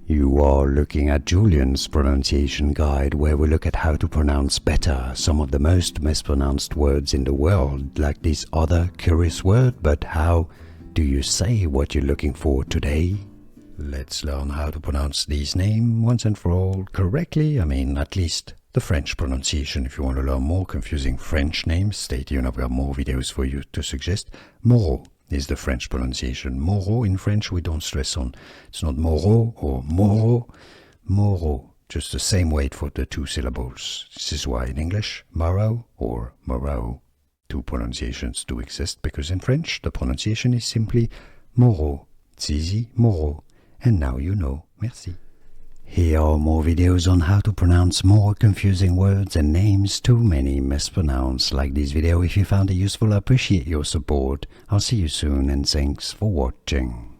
You are looking at Julian's pronunciation guide, where we look at how to pronounce better some of the most mispronounced words in the world, like this other curious word. But how do you say what you're looking for today? Let's learn how to pronounce these names once and for all correctly. At least the French pronunciation. If you want to learn more confusing French names, stay tuned. I've got more videos for you to suggest. Moreau is the French pronunciation. Moreau in French we don't stress on. It's not Moreau or Moreau. Moreau, just the same weight for the two syllables. This is why in English, Moreau or Moreau. Two pronunciations do exist, because in French the pronunciation is simply Moreau. It's easy, Moreau. And now you know. Merci. Here are more videos on how to pronounce more confusing words and names too many mispronounced. Like this video if you found it useful. I appreciate your support. I'll see you soon, and thanks for watching.